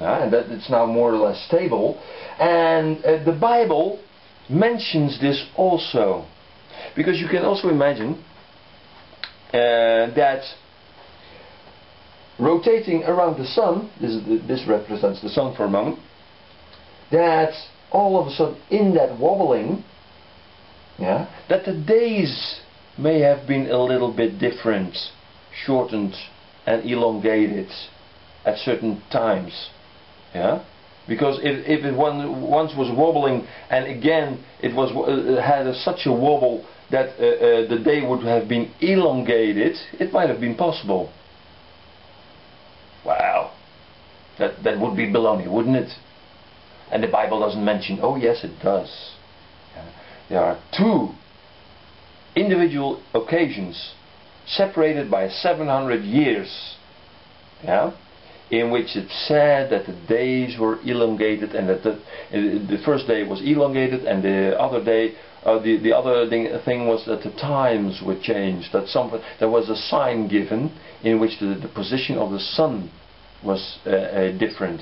and that it's now more or less stable. And the Bible mentions this also, because you can also imagine that rotating around the sun, this represents the sun for a moment, that all of a sudden in that wobbling, that the days may have been a little bit different, shortened and elongated at certain times. Because if it once was wobbling and again it was had such a wobble that the day would have been elongated, it might have been possible. Wow, that would be baloney, wouldn't it? And the Bible doesn't mention. Oh yes, it does. There are two individual occasions separated by 700 years, in which it said that the days were elongated, and that the first day was elongated, and the other day, the other thing was that the times were changed. That there was a sign given in which the position of the sun was different.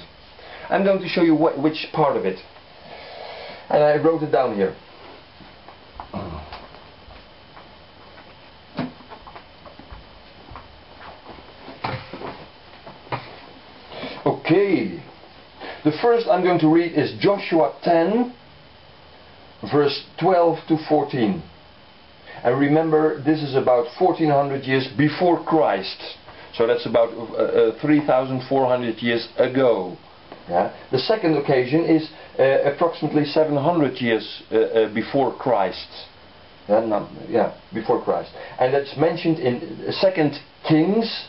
I'm going to show you which part of it, and I wrote it down here. Okay, the first I'm going to read is Joshua 10, verse 12 to 14. And remember, this is about 1400 years before Christ. So that's about 3,400 years ago. The second occasion is approximately 700 years before Christ. Before Christ. And that's mentioned in 2 Kings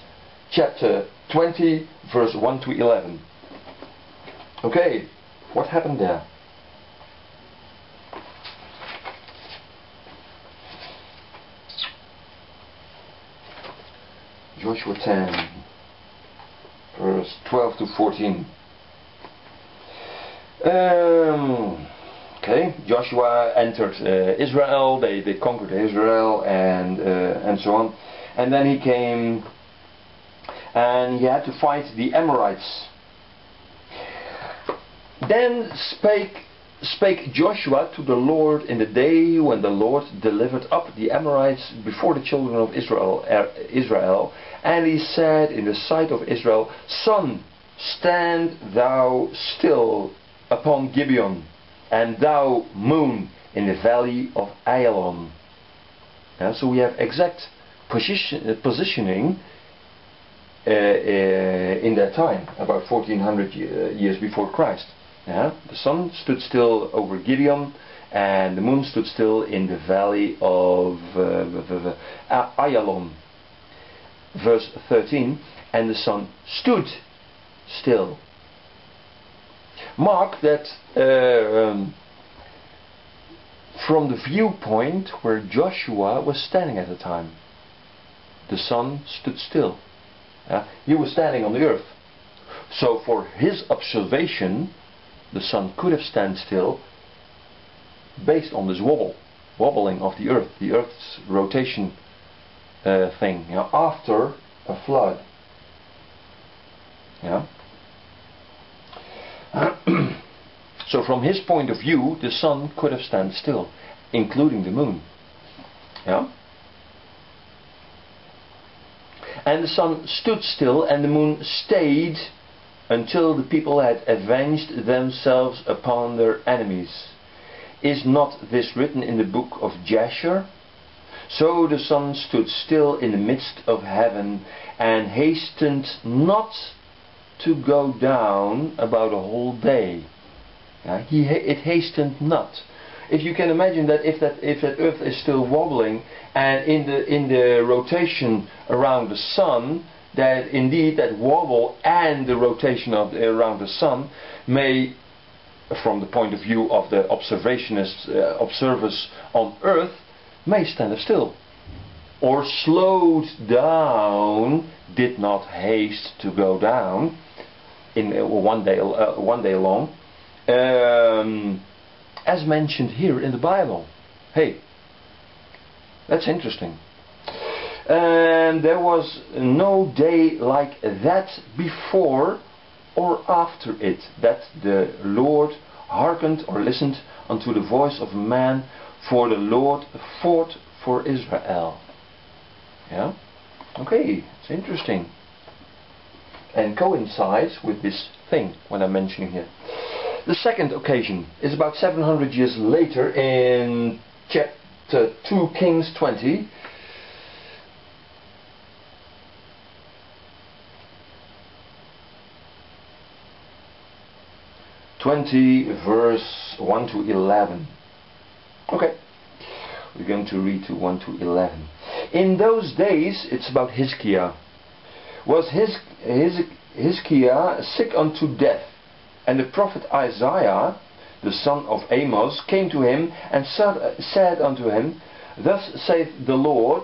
chapter 20, verse 1 to 11. Okay, what happened there? Joshua 10, verse 12 to 14. Okay, Joshua entered Israel. They conquered Israel and so on. And then he came and he had to fight the Amorites. Then spake Joshua to the Lord in the day when the Lord delivered up the Amorites before the children of Israel, and he said in the sight of Israel, Sun, stand thou still upon Gibeon, and thou moon in the valley of Ayalon. So we have exact positioning in that time, about 1400 years before Christ. The sun stood still over Gibeon, and the moon stood still in the valley of Ayalon. Verse 13, and the sun stood still. Mark that from the viewpoint where Joshua was standing at the time, the sun stood still. He was standing on the earth. So for his observation, the sun could have stand still based on this wobbling of the earth's rotation thing, after a flood. So from his point of view, the sun could have stand still, including the moon. And the sun stood still, and the moon stayed until the people had avenged themselves upon their enemies. Is not this written in the book of Jasher? So the sun stood still in the midst of heaven, and hastened not to go down about a whole day. It hastened not. If you can imagine that if that earth is still wobbling, and in the rotation around the sun, that indeed that wobble and the rotation around the sun may, from the point of view of the observers on earth, may stand still, or slowed down, did not haste to go down in one day long, as mentioned here in the Bible. Hey, that's interesting. And there was no day like that before, or after it, that the Lord hearkened or listened unto the voice of man, for the Lord fought for Israel. Yeah? Okay, it's interesting. And coincides with this thing, what I'm mentioning here. The second occasion is about 700 years later in chapter 2 Kings 20. Verse 1 to 11. Okay, we're going to read to 1 to 11. In those days, it's about Hezekiah, was Hezekiah sick unto death, and the prophet Isaiah, the son of Amos, came to him and said unto him, Thus saith the Lord,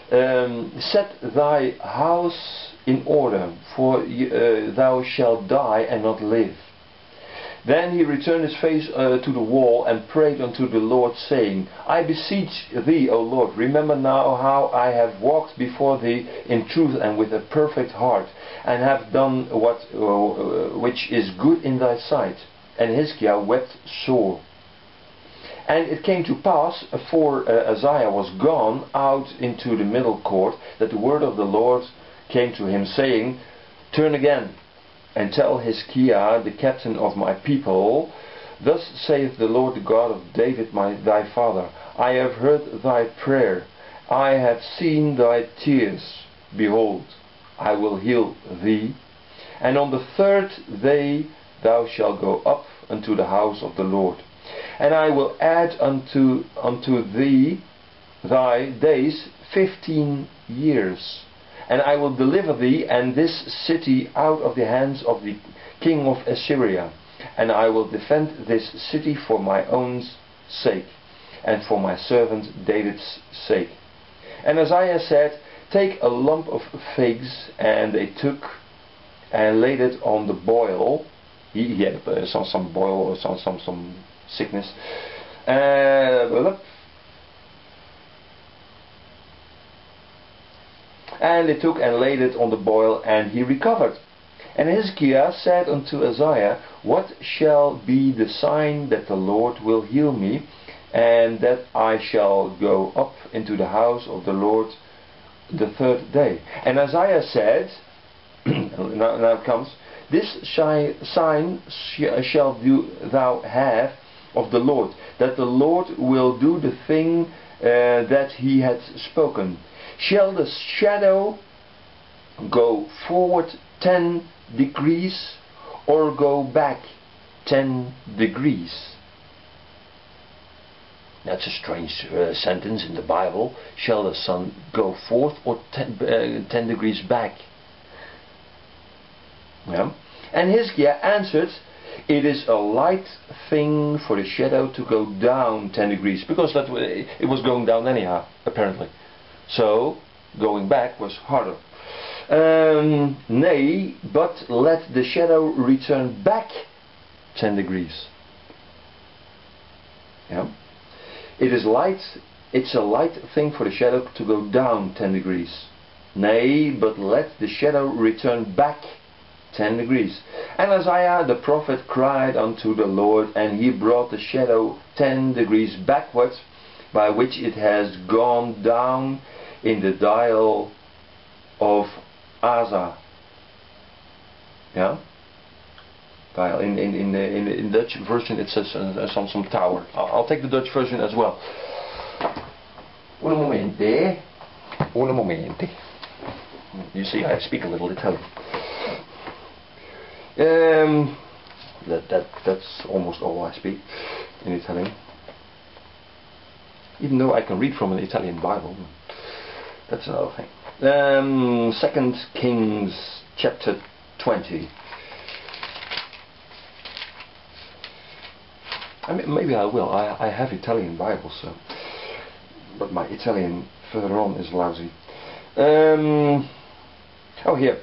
set thy house in order, for thou shalt die and not live. Then he returned his face to the wall and prayed unto the Lord, saying, I beseech thee, O Lord, remember now how I have walked before thee in truth and with a perfect heart, and have done what which is good in thy sight. And Hezekiah wept sore. And it came to pass, afore Isaiah was gone out into the middle court, that the word of the Lord came to him, saying, Turn again, and tell Hezekiah, the captain of my people, Thus saith the Lord, the God of David thy father, I have heard thy prayer, I have seen thy tears. Behold, I will heal thee, and on the third day thou shalt go up unto the house of the Lord. And I will add unto thee thy days 15 years. And I will deliver thee and this city out of the hands of the king of Assyria. And I will defend this city for my own sake, and for my servant David's sake. And Isaiah said, Take a lump of figs. And they took and laid it on the boil. He had some boil or some sickness. And they took and laid it on the boil, and he recovered. And Hezekiah said unto Isaiah, What shall be the sign that the Lord will heal me, and that I shall go up into the house of the Lord the third day? And Isaiah said, now it comes, This sign shall thou have of the Lord, that the Lord will do the thing that he hath spoken. Shall the shadow go forward 10 degrees, or go back 10 degrees? That's a strange sentence in the Bible. Shall the sun go forth or 10 degrees back? Yeah. And Hezekiah answered, It is a light thing for the shadow to go down 10 degrees, because it was going down anyhow, apparently. So, going back was harder. Nay, but let the shadow return back 10 degrees. Yeah. It's a light thing for the shadow to go down 10 degrees. Nay, but let the shadow return back 10 degrees. And Isaiah the prophet cried unto the Lord, and he brought the shadow 10 degrees backwards, by which it has gone down in the dial of Asa. Yeah? Dial. In the Dutch version it says some tower. I'll take the Dutch version as well. Un momente. Un momente. You see, I speak a little Italian. That's almost all I speak in Italian. Even though I can read from an Italian Bible. That's another thing. 2 Kings chapter 20. I mean, maybe I will. I have Italian Bibles, so, but my Italian further on is lousy. Oh, here.